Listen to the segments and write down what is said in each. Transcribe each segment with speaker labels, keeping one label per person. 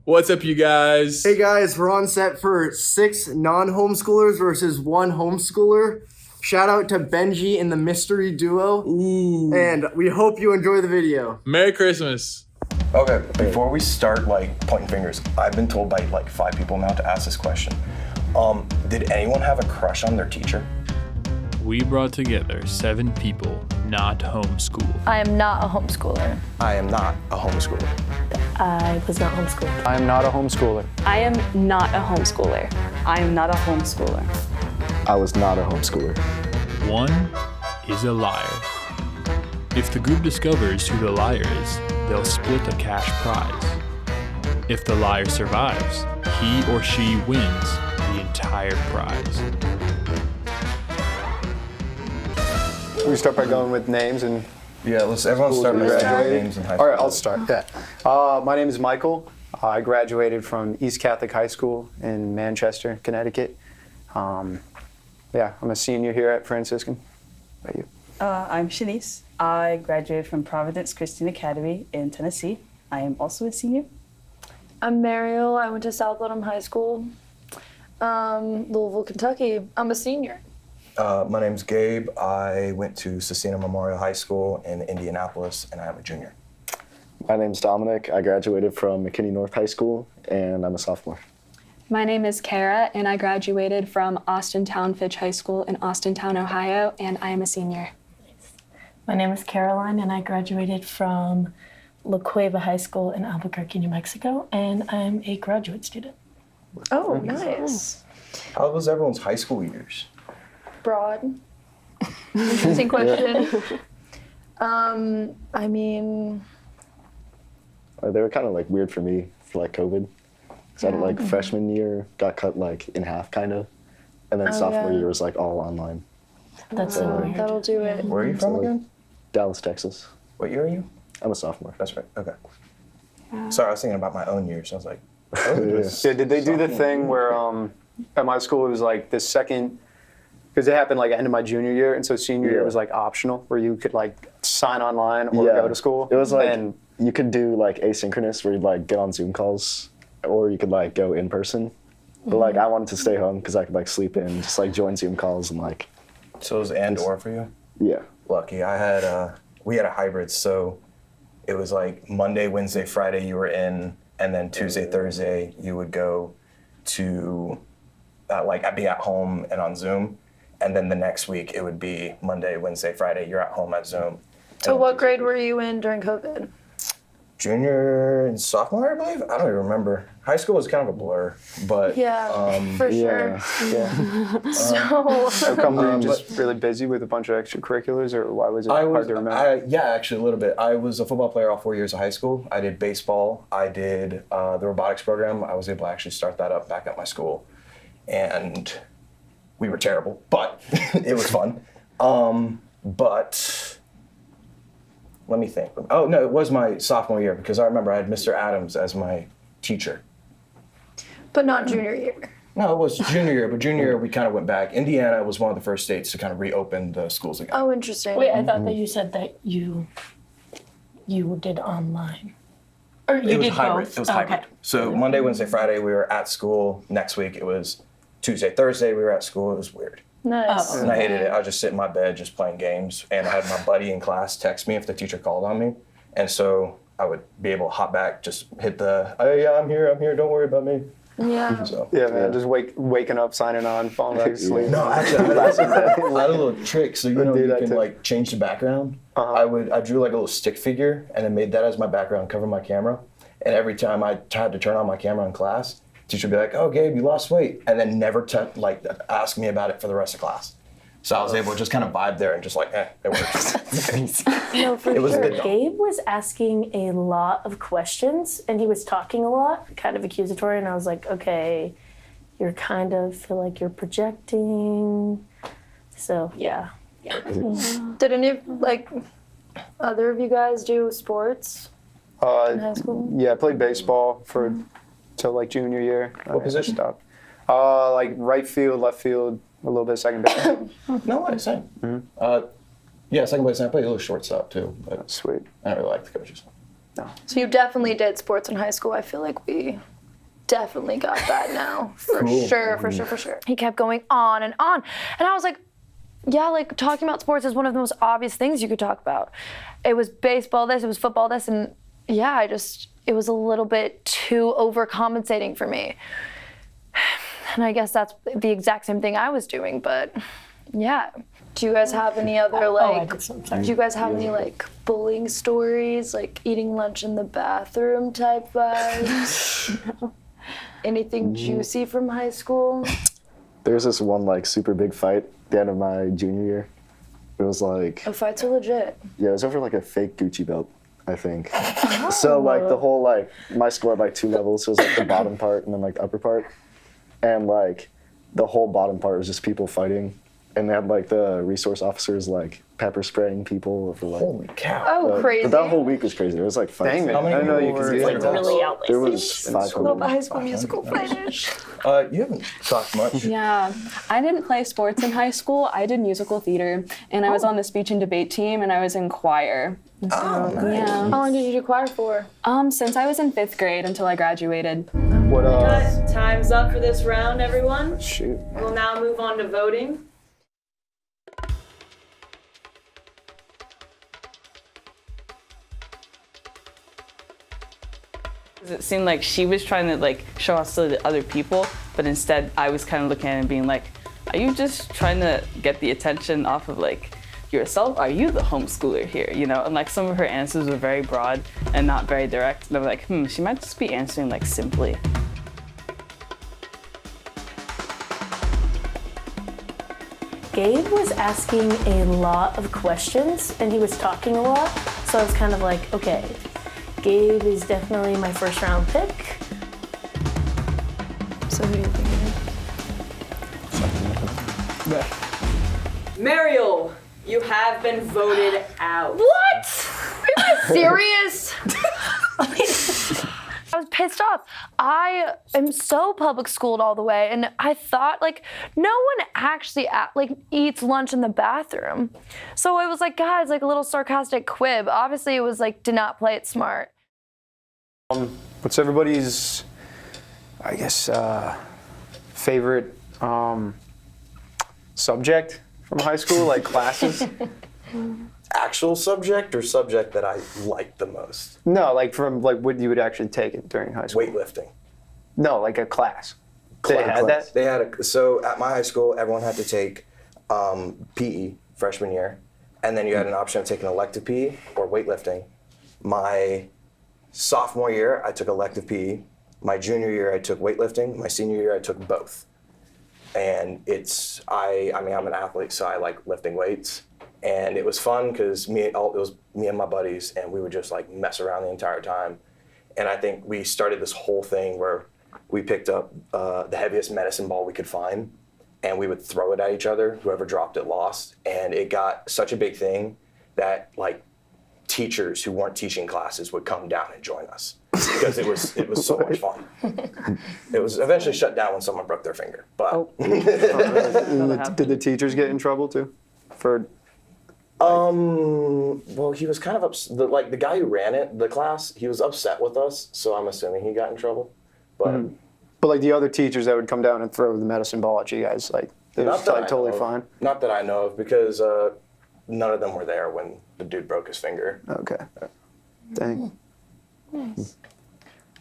Speaker 1: What's up, you guys?
Speaker 2: Hey guys, we're on set for 6 non-homeschoolers versus 1 homeschooler. Shout out to Benji and the mystery duo.
Speaker 1: Ooh.
Speaker 2: And we hope you enjoy the video.
Speaker 1: Merry Christmas.
Speaker 3: Okay, before we start pointing fingers, I've been told by 5 people now to ask this question. Did anyone have a crush on their teacher?
Speaker 4: We brought together 7 people not homeschooled.
Speaker 5: I am not a homeschooler.
Speaker 3: I am not a homeschooler.
Speaker 5: I was not homeschooled.
Speaker 6: I am not a homeschooler.
Speaker 7: I am not a homeschooler.
Speaker 8: I am not a homeschooler.
Speaker 9: I was not a homeschooler.
Speaker 4: One is a liar. If the group discovers who the liar is, they'll split a cash prize. If the liar survives, he or she wins the entire prize.
Speaker 6: We start by going with names and.
Speaker 3: Yeah, everyone start with graduating names and high school.
Speaker 6: All right, I'll start. Yeah. My name is Michael. I graduated from East Catholic High School in Manchester, Connecticut. I'm a senior here at Franciscan. How about you?
Speaker 8: I'm Shanice. I graduated from Providence Christian Academy in Tennessee. I am also a senior.
Speaker 5: I'm Mariel. I went to South Bottom High School, Louisville, Kentucky. I'm a senior.
Speaker 3: My name's Gabe. I went to Cecina Memorial High School in Indianapolis, and I am a junior.
Speaker 9: My name's Dominic. I graduated from McKinney North High School, and I'm a sophomore.
Speaker 7: My name is Kara, and I graduated from Austintown Fitch High School in Austintown, Ohio, and I am a senior.
Speaker 10: My name is Caroline, and I graduated from La Cueva High School in Albuquerque, New Mexico, and I'm a graduate student.
Speaker 5: Oh, nice.
Speaker 3: How was everyone's high school years?
Speaker 5: Broad. Interesting question. I mean...
Speaker 9: They were kind of weird for me for COVID. Because I had freshman year got cut in half kind of. And then sophomore year was all online.
Speaker 10: That's
Speaker 5: that'll do it.
Speaker 3: Where are you from again?
Speaker 9: Dallas, Texas.
Speaker 3: What year are you?
Speaker 9: I'm a sophomore.
Speaker 3: That's right, okay. Sorry, I was thinking about my own years. I was like,
Speaker 6: Yeah, did they do the thing where at my school it was the second, because it happened end of my junior year, and so senior year was optional, where you could sign online or go to school.
Speaker 9: It was you could do asynchronous, where you'd get on Zoom calls, or you could go in person. But I wanted to stay home because I could sleep in, just join Zoom calls and
Speaker 3: So it was and/or for you?
Speaker 9: Yeah.
Speaker 3: Lucky. We had a hybrid, so it was Monday, Wednesday, Friday you were in, and then Tuesday, Thursday you would go to I'd be at home and on Zoom, and then the next week it would be Monday, Wednesday, Friday you're at home at Zoom.
Speaker 5: So what grade were you in during COVID?
Speaker 3: Junior and sophomore, I believe. I don't even remember. High school was kind of a blur, but
Speaker 5: for sure.
Speaker 9: Yeah.
Speaker 5: So
Speaker 6: How come were you just really busy with a bunch of extracurriculars, or why was it hard to remember?
Speaker 3: Actually a little bit. I was a football player all 4 years of high school. I did baseball. I did the robotics program. I was able to actually start that up back at my school, and we were terrible, but it was fun. But let me think. Oh no, it was my sophomore year because I remember I had Mr. Adams as my teacher.
Speaker 5: But not junior year.
Speaker 3: No, it was junior year, but junior year we kind of went back. Indiana was one of the first states to kind of reopen the schools again.
Speaker 5: Oh, interesting.
Speaker 10: Wait, I thought that you said that you did online. Or you did
Speaker 3: hybrid.
Speaker 10: both?
Speaker 3: It was hybrid.
Speaker 10: Okay.
Speaker 3: So Monday, Wednesday, Friday we were at school. Next week it was Tuesday, Thursday we were at school. It was weird.
Speaker 5: Nice.
Speaker 10: Oh.
Speaker 3: And I hated it. I was just sitting in my bed just playing games. And I had my buddy in class text me if the teacher called on me. And so I would be able to hop back, just hit the, hey, yeah, I'm here, don't worry about me.
Speaker 5: Yeah.
Speaker 3: So,
Speaker 6: Yeah, man, just waking up, signing on, falling back asleep.
Speaker 3: No, actually, I had a little trick. So, you can change the background. I drew a little stick figure and then made that as my background, cover my camera. And every time I tried to turn on my camera in class, teacher would be like, oh, Gabe, you lost weight. And then never ask me about it for the rest of class. So I was able to just kind of vibe there and just it works.
Speaker 10: No, for
Speaker 3: It was
Speaker 10: sure.
Speaker 3: good, though.
Speaker 10: Gabe was asking a lot of questions, and he was talking a lot, kind of accusatory, and I was like, okay, you're kind of feel like you're projecting. So, yeah.
Speaker 5: Did any of other of you guys do sports in high school?
Speaker 6: Yeah, I played baseball till junior year.
Speaker 3: What position?
Speaker 6: Stopped. Right field, left field, a little bit of second base.
Speaker 3: No way, same. Yeah, second base. I played a little shortstop too, but
Speaker 6: Sweet.
Speaker 3: I don't really like the coaches.
Speaker 6: No.
Speaker 5: So you definitely did sports in high school. I feel like we definitely got that now. For
Speaker 3: Cool.
Speaker 5: sure. He kept going on. And I was like, yeah, like talking about sports is one of the most obvious things you could talk about. It was baseball this, it was football this, and yeah, it was a little bit too overcompensating for me. And I guess that's the exact same thing I was doing, but yeah. Do you guys have any other do you guys have any like bullying stories, like eating lunch in the bathroom type vibes? No. Anything juicy from high school?
Speaker 9: There's this one like super big fight at the end of my junior year. It was like,
Speaker 5: Oh, fights are legit.
Speaker 9: yeah, it was over like a fake Gucci belt, I think. So like the whole like, my school had like 2 levels. So it was like the bottom part and then like the upper part. And like the whole bottom part was just people fighting. And they had like the resource officers like pepper spraying people for like.
Speaker 3: Holy cow.
Speaker 5: Oh, crazy.
Speaker 9: But that whole week was crazy. There was like fights.
Speaker 6: Dang, man.
Speaker 3: How many
Speaker 6: I didn't know you
Speaker 3: people
Speaker 6: could
Speaker 3: were
Speaker 6: do
Speaker 3: like
Speaker 6: like
Speaker 3: that?
Speaker 10: Really outrageous.
Speaker 9: There was 500.
Speaker 5: Little High School Musical fighters.
Speaker 3: You haven't talked much.
Speaker 7: Yeah, I didn't play sports in high school. I did musical theater, and I was on the speech and debate team, and I was in choir. And so, yeah.
Speaker 5: How long did you do choir for?
Speaker 7: Since I was in 5th grade until I graduated.
Speaker 6: What
Speaker 11: Time's up for this round, everyone.
Speaker 6: shoot.
Speaker 11: We'll now move on to voting. It seemed like she was trying to like show hostility to other people, but instead I was kind of looking at it and being like, are you just trying to get the attention off of like yourself? Are you the homeschooler here? You know, and like some of her answers were very broad and not very direct. And I was like, she might just be answering like simply.
Speaker 10: Gabe was asking a lot of questions and he was talking a lot. So I was kind of like, okay, Gabe is definitely my first round pick.
Speaker 5: So who do you think it is?
Speaker 11: Mariel, you have been voted out.
Speaker 5: What? Are you guys serious? I was pissed off. I am so public schooled all the way, and I thought like no one actually eats lunch in the bathroom. So it was like, guys, like a little sarcastic quib. Obviously, it was like, did not play it smart.
Speaker 6: What's everybody's, I guess, favorite subject from high school, like classes?
Speaker 3: Actual subject or subject that I liked the most?
Speaker 6: No, like from like what you would actually take it during high school.
Speaker 3: Weightlifting.
Speaker 6: No, like a class. They had that?
Speaker 3: They had so at my high school, everyone had to take PE freshman year, and then you had an option of taking elective PE or weightlifting. My sophomore year, I took elective PE. My junior year, I took weightlifting. My senior year, I took both. And I mean, I'm an athlete, so I like lifting weights. And it was fun because it was me and my buddies, and we would just like mess around the entire time. And I think we started this whole thing where we picked up the heaviest medicine ball we could find, and we would throw it at each other. Whoever dropped it lost. And it got such a big thing that like teachers who weren't teaching classes would come down and join us because it was so much fun. It was eventually shut down when someone broke their finger. But
Speaker 6: Did the teachers get in trouble too? For
Speaker 3: well, he was kind of the guy who ran the class, he was upset with us, so I'm assuming he got in trouble. But
Speaker 6: But like the other teachers that would come down and throw the medicine ball at you guys, like it was like totally fine.
Speaker 3: Not that I know of, because none of them were there when the dude broke his finger.
Speaker 6: Okay. Dang.
Speaker 5: Nice.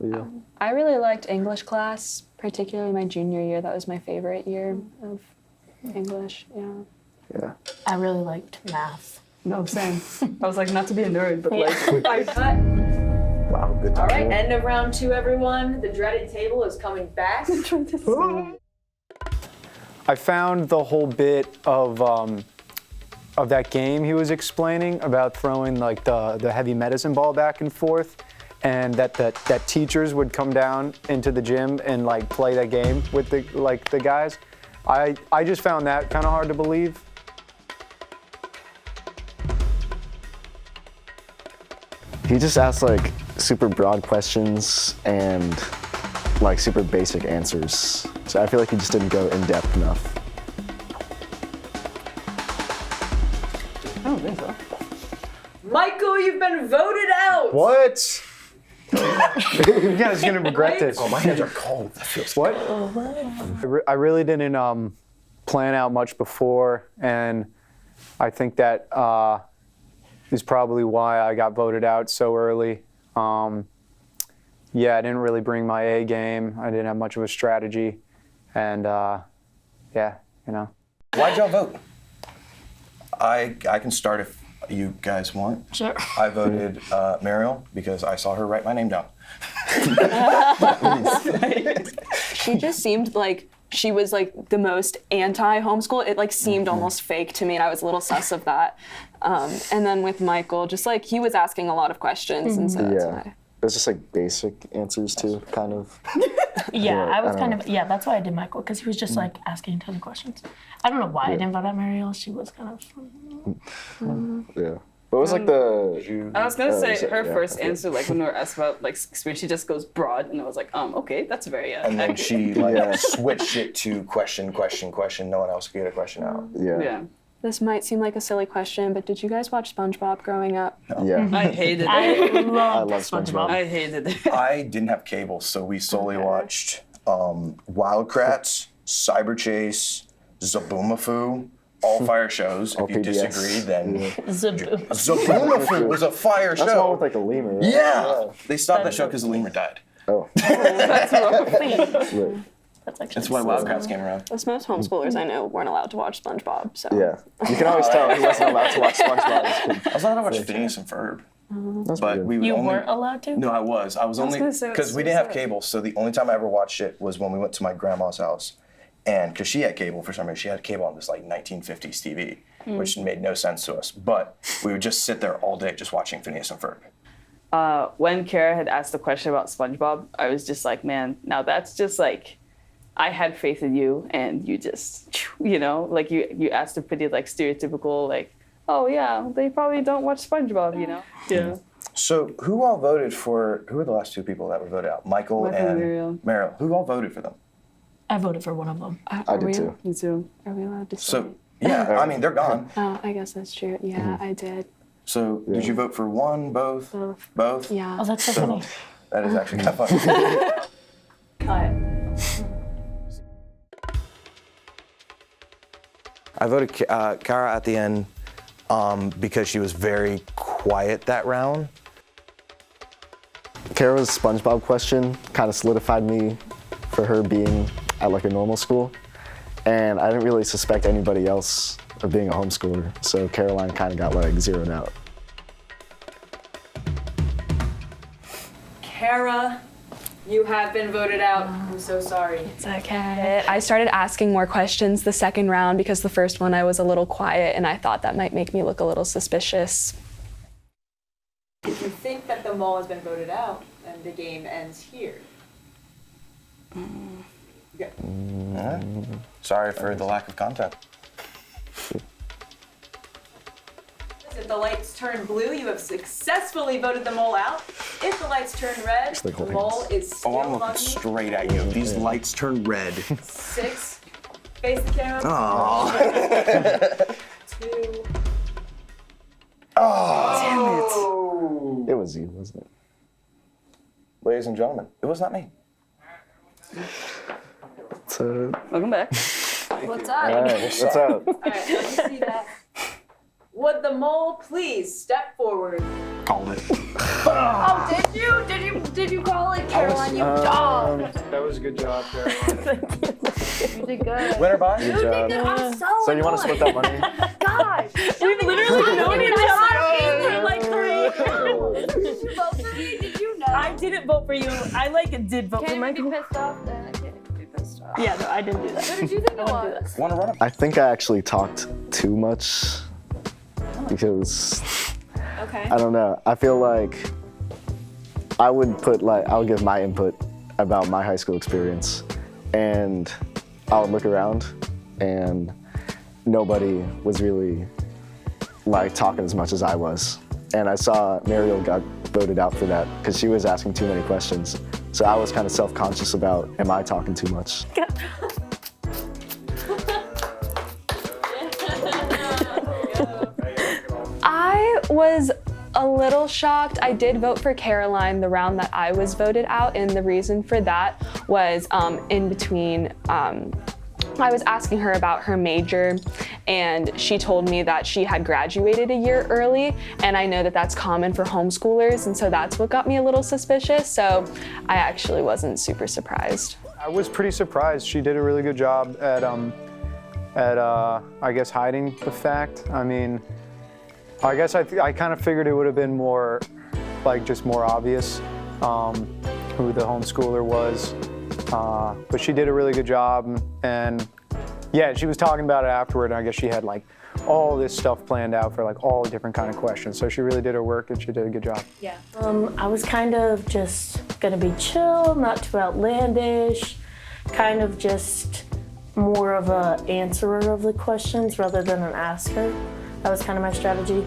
Speaker 6: Yeah.
Speaker 7: I really liked English class, particularly my junior year. That was my favorite year of English. Yeah.
Speaker 6: Yeah.
Speaker 10: I really liked math.
Speaker 11: No, same. I was like, not to be a nerd, but like, I cut.
Speaker 3: Wow, good time.
Speaker 11: All right, end of round 2, everyone. The dreaded table is coming back.
Speaker 6: I found the whole bit of that game he was explaining about throwing like the heavy medicine ball back and forth, and that teachers would come down into the gym and like play that game with the guys. I just found that kind of hard to believe.
Speaker 9: He just asked like super broad questions and like super basic answers. So I feel like he just didn't go in depth enough.
Speaker 11: Michael, you've been voted out.
Speaker 6: What? You guys are gonna regret this.
Speaker 3: Oh, my hands are cold. That feels
Speaker 6: What? I really didn't plan out much before, and I think that is probably why I got voted out so early. Yeah, I didn't really bring my A game. I didn't have much of a strategy, and yeah, you know.
Speaker 3: Why'd y'all vote? I can start if you guys want.
Speaker 10: Sure.
Speaker 3: I voted Mariel because I saw her write my name down.
Speaker 7: She just seemed like she was like the most anti-homeschool. It like seemed almost fake to me, and I was a little sus of that. And then with Michael, just like he was asking a lot of questions, and so that's why.
Speaker 9: It was just like basic answers too, kind of.
Speaker 10: Yeah, I was kind of, that's why I did Michael, because he was just like asking a ton of questions. I don't know why I didn't vote out Mariel. She was kind of.
Speaker 9: Yeah. What was like the?
Speaker 11: I was gonna say her
Speaker 9: yeah,
Speaker 11: first
Speaker 9: okay.
Speaker 11: answer, like when we were asked about like experience, she just goes broad, and I was like, okay, that's very.
Speaker 3: And then
Speaker 11: accurate.
Speaker 3: she like switched it to question. No one else could get a question out.
Speaker 11: Yeah.
Speaker 7: This might seem like a silly question, but did you guys watch SpongeBob growing up?
Speaker 9: Yeah.
Speaker 11: I hated
Speaker 10: I
Speaker 11: it.
Speaker 10: love
Speaker 9: SpongeBob.
Speaker 11: I hated it.
Speaker 3: I didn't have cable, so we solely watched Wildcrats, Cyber Chase, Zaboomafoo, all fire shows.
Speaker 9: All
Speaker 3: If you
Speaker 9: PBS.
Speaker 3: disagree, then
Speaker 10: Zaboom.
Speaker 3: Zaboomafoo was a fire
Speaker 9: That's
Speaker 3: show.
Speaker 9: one with like a lemur. Right?
Speaker 3: Yeah, they stopped that show because the lemur died.
Speaker 9: Oh. Right.
Speaker 10: That's actually
Speaker 3: That's why Wildcrats came around.
Speaker 7: Most homeschoolers I know weren't allowed to watch SpongeBob, so.
Speaker 9: Yeah. You can always tell he wasn't allowed to watch SpongeBob as a kid.
Speaker 3: I was allowed to watch Phineas and Ferb,
Speaker 9: That's
Speaker 3: but
Speaker 9: weird.
Speaker 3: we would
Speaker 10: You
Speaker 3: only.
Speaker 10: weren't allowed to?
Speaker 3: No, I was. I was only
Speaker 11: gonna say,
Speaker 3: because
Speaker 11: that's
Speaker 3: we
Speaker 11: so
Speaker 3: didn't have
Speaker 11: sad.
Speaker 3: cable. So the only time I ever watched it was when we went to my grandma's house, and because she had cable for some reason, she had cable on this like 1950s TV, which made no sense to us. But we would just sit there all day just watching Phineas and Ferb.
Speaker 11: When Kara had asked the question about SpongeBob, I was just like, man, now that's just like, I had faith in you, and you just, you know, like you asked a pretty like stereotypical like, oh yeah, they probably don't watch SpongeBob, you know? Yeah.
Speaker 3: So who all voted for? Who were the last two people that were voted out? Michael and Mariel. Who all voted for them?
Speaker 10: I voted for one of them.
Speaker 9: I did too.
Speaker 11: Me too.
Speaker 7: Are we allowed to say?
Speaker 3: So yeah, I mean they're gone.
Speaker 7: Oh, I guess that's true. Yeah, I did.
Speaker 3: So did you vote for one, both, both?
Speaker 7: Yeah.
Speaker 10: Oh, that's so funny.
Speaker 3: That is actually kind of funny. I voted Kara at the end because she was very quiet that round.
Speaker 9: Kara's SpongeBob question kind of solidified me for her being at like a normal school. And I didn't really suspect anybody else of being a homeschooler. So Caroline kind of got like zeroed out.
Speaker 12: Kara, you have been voted out. I'm so sorry.
Speaker 7: It's okay. I started asking more questions the second round because the first one I was a little quiet and I thought that might make me look a little suspicious.
Speaker 12: If you think that the mole has been voted out, then the game ends here. Okay.
Speaker 3: All right. Sorry for the lack of content.
Speaker 12: If the lights turn blue, you have successfully voted the mole out. If the lights turn red, the mole is still
Speaker 3: Oh, I'm
Speaker 12: among
Speaker 3: looking
Speaker 12: you.
Speaker 3: straight at you. These lights turn red.
Speaker 12: 6. Face the camera.
Speaker 3: Oh.
Speaker 12: 2.
Speaker 3: Oh.
Speaker 9: It was you, wasn't it?
Speaker 3: Ladies and gentlemen, it was not me.
Speaker 11: Welcome back.
Speaker 12: What's up?
Speaker 9: All right, what's up?
Speaker 12: All right, let me see that. Would the mole please step forward?
Speaker 3: Called it.
Speaker 12: Oh, did you call it, Caroline? You dog.
Speaker 6: That was a good job, Caroline.
Speaker 12: You did good.
Speaker 3: Winner by?
Speaker 9: Good job.
Speaker 12: I'm so
Speaker 9: So you want to split that money?
Speaker 12: Gosh,
Speaker 10: We've literally known each other for like 3 hours.
Speaker 12: Did you vote for me? Did you know?
Speaker 10: I didn't vote for you. I like did vote for
Speaker 12: Can't even
Speaker 10: Michael.
Speaker 12: be pissed off then. I can't even be pissed off.
Speaker 10: Yeah, no, I didn't do that.
Speaker 12: Who did you think it was?
Speaker 3: Want to run up?
Speaker 9: I think I actually talked too much because
Speaker 7: Okay.
Speaker 9: I don't know. I feel like I would give my input about my high school experience, and I would look around, and nobody was really like talking as much as I was. And I saw Mariel got voted out for that because she was asking too many questions. So I was kind of self-conscious about, am I talking too much?
Speaker 7: I was a little shocked. I did vote for Caroline the round that I was voted out, and the reason for that was in between. I was asking her about her major, and she told me that she had graduated a year early, and I know that that's common for homeschoolers, and so that's what got me a little suspicious, so I actually wasn't super surprised.
Speaker 6: I was pretty surprised. She did a really good job at I guess, hiding the fact. I mean, I guess I kind of figured it would have been more, like, just more obvious who the homeschooler was. But she did a really good job, and yeah, she was talking about it afterward, and I guess she had like all this stuff planned out for like all the different kind of questions. So she really did her work, and she did a good job.
Speaker 10: Yeah. I was kind of just gonna be chill, not too outlandish, kind of just more of a answerer of the questions rather than an asker. That was kind of my strategy.